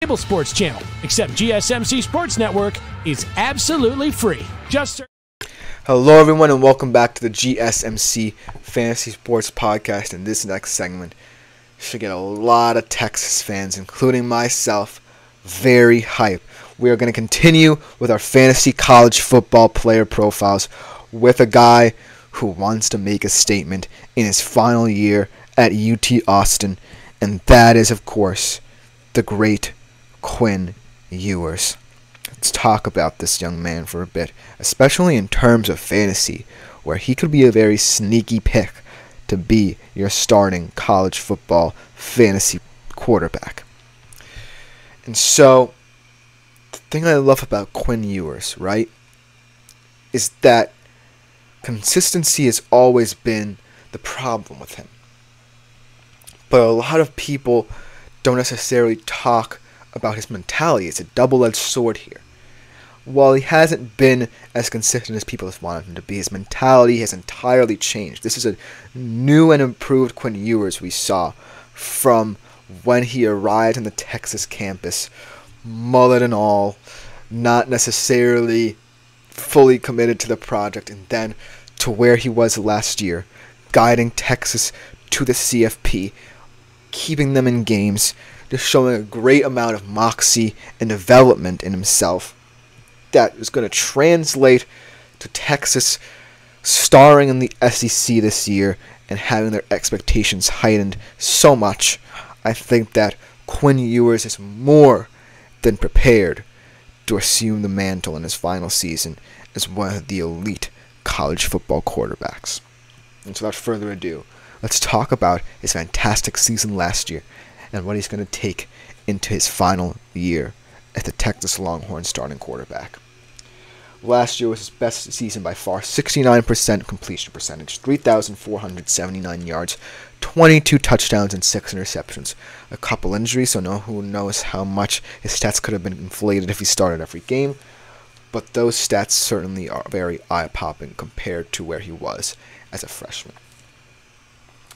Cable sports channel, except GSMC Sports Network is absolutely free. Hello everyone and welcome back to the GSMC Fantasy Sports Podcast. In this next segment, should get a lot of Texas fans, including myself, very hyped. We are going to continue with our fantasy college football player profiles with a guy who wants to make a statement in his final year at UT Austin, and that is, of course, the great Quinn Ewers. Let's talk about this young man for a bit, especially in terms of fantasy, where he could be a very sneaky pick to be your starting college football fantasy quarterback. And so, the thing I love about Quinn Ewers, right, is that consistency has always been the problem with him. But a lot of people don't necessarily talk about his mentality. It's a double-edged sword here. While he hasn't been as consistent as people have wanted him to be, his mentality has entirely changed. This is a new and improved Quinn Ewers we saw from when he arrived on the Texas campus, mullet and all, not necessarily fully committed to the project, and then to where he was last year, guiding Texas to the CFP, keeping them in games, just showing a great amount of moxie and development in himself that is going to translate to Texas starring in the SEC this year and having their expectations heightened so much. I think that Quinn Ewers is more than prepared to assume the mantle in his final season as one of the elite college football quarterbacks. And so without further ado, let's talk about his fantastic season last year and what he's going to take into his final year as the Texas Longhorns starting quarterback. Last year was his best season by far, 69% completion percentage, 3,479 yards, 22 touchdowns, and 6 interceptions. A couple injuries, so who knows how much his stats could have been inflated if he started every game, but those stats certainly are very eye-popping compared to where he was as a freshman.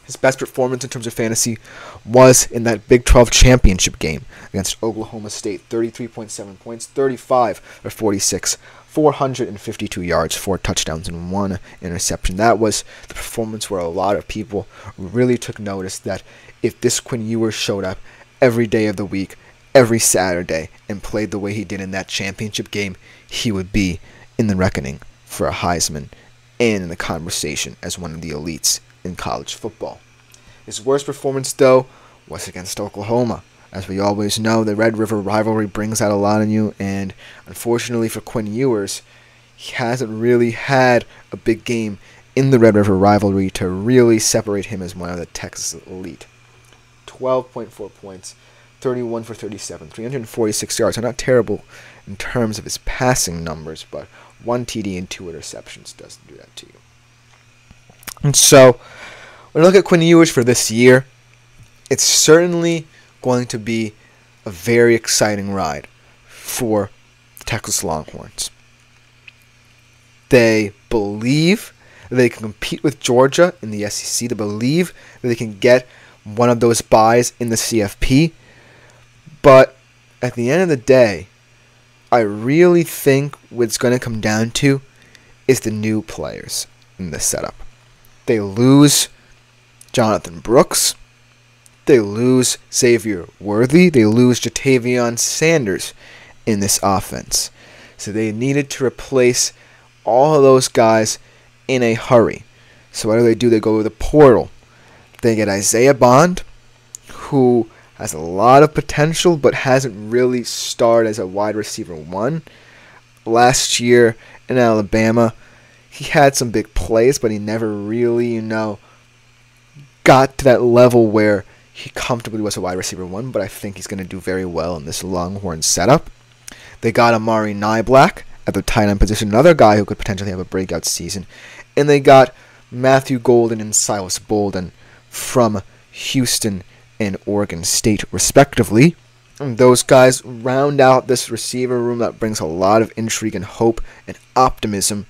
His best performance in terms of fantasy was in that Big 12 championship game against Oklahoma State. 33.7 points, 35 or 46, 452 yards, 4 touchdowns, and 1 interception. That was the performance where a lot of people really took notice that if this Quinn Ewers showed up every day of the week, every Saturday, and played the way he did in that championship game, he would be in the reckoning for a Heisman and in the conversation as one of the elites in college football. His worst performance, though, was against Oklahoma. As we always know, the Red River rivalry brings out a lot in you, and unfortunately for Quinn Ewers, he hasn't really had a big game in the Red River rivalry to really separate him as one of the Texas elite. 12.4 points, 31 for 37, 346 yards. So not terrible in terms of his passing numbers, but 1 TD and 2 interceptions doesn't do that to you. And so, when I look at Quinn Ewers for this year, it's certainly going to be a very exciting ride for the Texas Longhorns. They believe that they can compete with Georgia in the SEC. They believe that they can get one of those byes in the CFP. But at the end of the day, I really think what it's going to come down to is the new players in this setup. They lose Jonathan Brooks. They lose Xavier Worthy. They lose Jatavion Sanders in this offense. So they needed to replace all of those guys in a hurry. So what do? They go to the portal. They get Isaiah Bond, who has a lot of potential but hasn't really starred as a wide receiver one. Last year in Alabama, he had some big plays, but he never really, got to that level where he comfortably was a wide receiver one, but I think he's going to do very well in this Longhorn setup. They got Amari Nyblack at the tight end position, another guy who could potentially have a breakout season. And they got Matthew Golden and Silas Bolden from Houston and Oregon State, respectively. And those guys round out this receiver room that brings a lot of intrigue and hope and optimism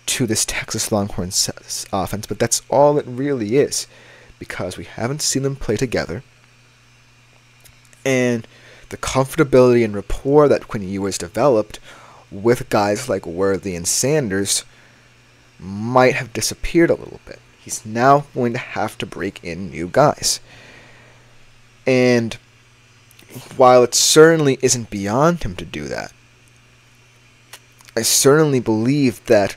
to this Texas Longhorns offense, but that's all it really is, because we haven't seen them play together. And the comfortability and rapport that Quinn Ewers developed with guys like Worthy and Sanders might have disappeared a little bit. He's now going to have to break in new guys. And while it certainly isn't beyond him to do that, I certainly believe that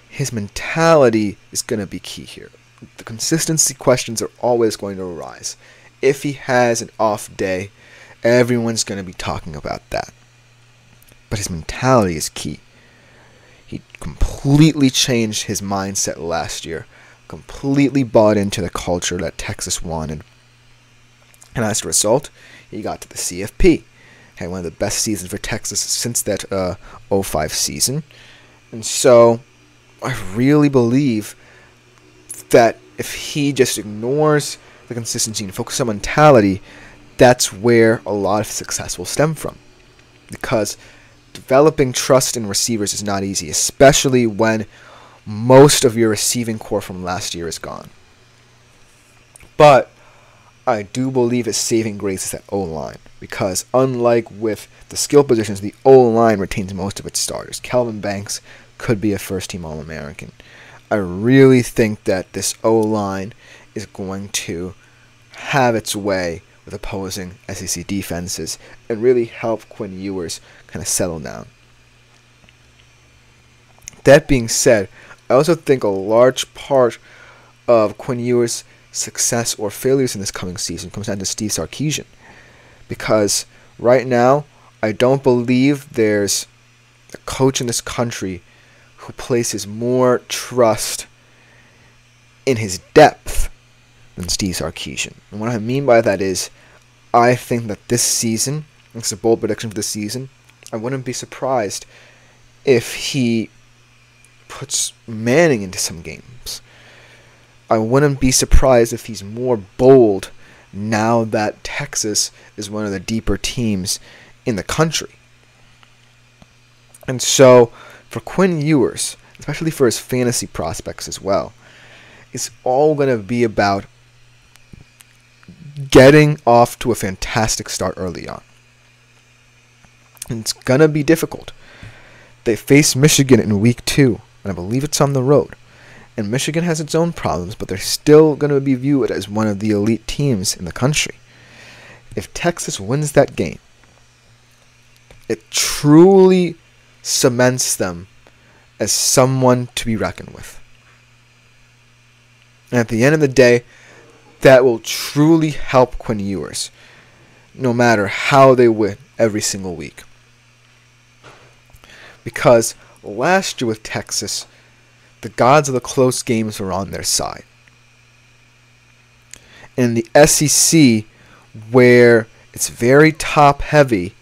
his mentality is going to be key here. The consistency questions are always going to arise. If he has an off day, everyone's going to be talking about that. But his mentality is key. He completely changed his mindset last year, completely bought into the culture that Texas wanted. And as a result, he got to the CFP. Had one of the best seasons for Texas since that 05 season. And so I really believe that if he just ignores the consistency and focuses on mentality, that's where a lot of success will stem from. Because developing trust in receivers is not easy, especially when most of your receiving core from last year is gone. But I do believe his saving grace is that O-line, because unlike with the skill positions, the O-line retains most of its starters. Kelvin Banks could be a first-team All-American. I really think that this O-line is going to have its way with opposing SEC defenses and really help Quinn Ewers kind of settle down. That being said, I also think a large part of Quinn Ewers' success or failures in this coming season comes down to Steve Sarkisian. Because right now, I don't believe there's a coach in this country who places more trust in his depth than Steve Sarkisian. And what I mean by that is, I think that this season, it's a bold prediction for the season, I wouldn't be surprised if he puts Manning into some games. I wouldn't be surprised if he's more bold now that Texas is one of the deeper teams in the country. And so, for Quinn Ewers, especially for his fantasy prospects as well, it's all going to be about getting off to a fantastic start early on. And it's going to be difficult. They face Michigan in week 2, and I believe it's on the road. And Michigan has its own problems, but they're still going to be viewed as one of the elite teams in the country. If Texas wins that game, it truly cements them as someone to be reckoned with. And at the end of the day, that will truly help Quinn Ewers, no matter how they win every single week. Because last year with Texas, the gods of the close games were on their side. In the SEC, where it's very top-heavy,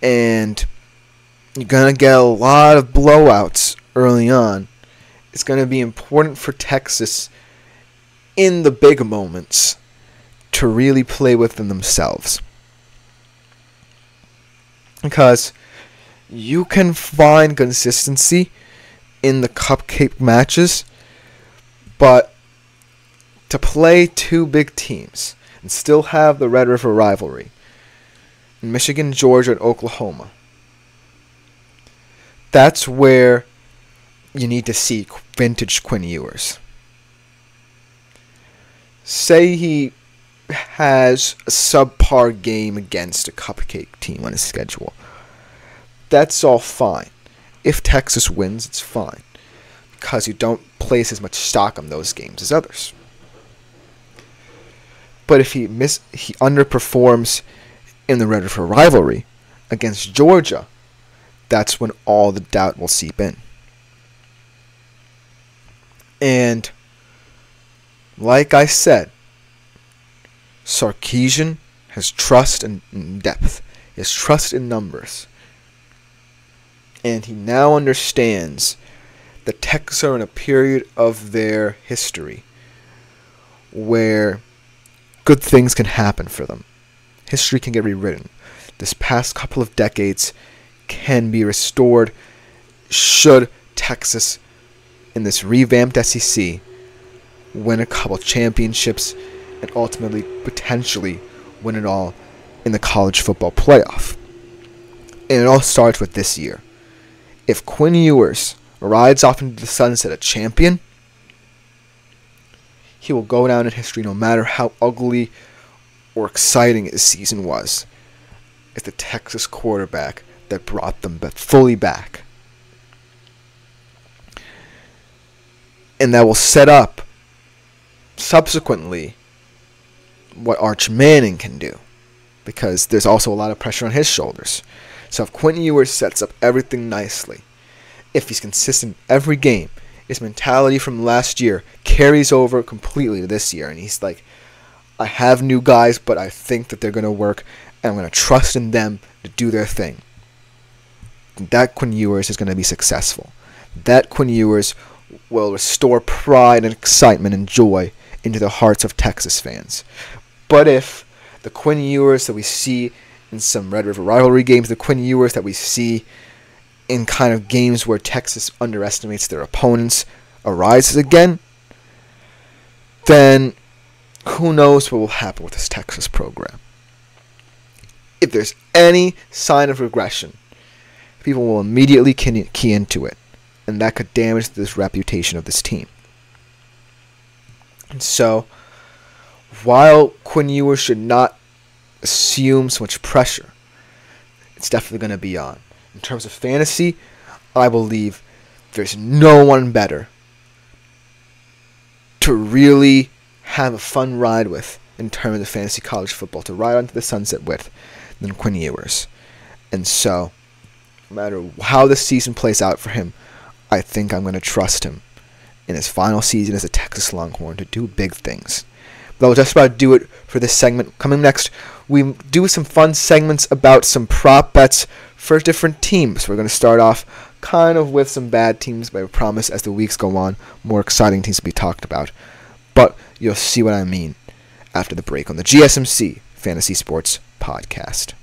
and you're going to get a lot of blowouts early on, it's going to be important for Texas in the big moments to really play within themselves. Because you can find consistency in the cupcake matches, but to play two big teams and still have the Red River rivalry in Michigan, Georgia, and Oklahoma, that's where you need to see vintage Quinn Ewers. Say he has a subpar game against a cupcake team on his schedule. That's all fine. If Texas wins, it's fine, because you don't place as much stock on those games as others. But if he underperforms in the Red River rivalry against Georgia, that's when all the doubt will seep in. And like I said, Sarkisian has trust in depth. He has trust in numbers. And he now understands that Texas are in a period of their history where good things can happen for them. History can get rewritten. This past couple of decades can be restored should Texas, in this revamped SEC, win a couple championships and ultimately, potentially, win it all in the college football playoff. And it all starts with this year. If Quinn Ewers rides off into the sunset a champion, he will go down in history no matter how ugly or exciting his season was. It's the Texas quarterback that brought them fully back. And that will set up, subsequently, what Arch Manning can do. Because there's also a lot of pressure on his shoulders. So if Quinn Ewers sets up everything nicely, if he's consistent every game, his mentality from last year carries over completely to this year. And he's like, I have new guys, but I think that they're going to work, and I'm going to trust in them to do their thing. That Quinn Ewers is going to be successful. That Quinn Ewers will restore pride and excitement and joy into the hearts of Texas fans. But if the Quinn Ewers that we see in some Red River rivalry games, the Quinn Ewers that we see in kind of games where Texas underestimates their opponents arises again, then who knows what will happen with this Texas program. If there's any sign of regression, people will immediately key into it, and that could damage this reputation of this team. And so, while Quinn Ewers should not assume so much pressure, it's definitely going to be on. In terms of fantasy, I believe there's no one better to really have a fun ride with in terms of fantasy college football, to ride onto the sunset with, than Quinn Ewers. And so, no matter how the season plays out for him, I think I'm going to trust him in his final season as a Texas Longhorn to do big things. But I'll just about do it for this segment. Coming next, we do some fun segments about some prop bets for different teams. We're going to start off kind of with some bad teams, but I promise as the weeks go on, more exciting teams to be talked about. But you'll see what I mean after the break on the GSMC Fantasy Sports Podcast.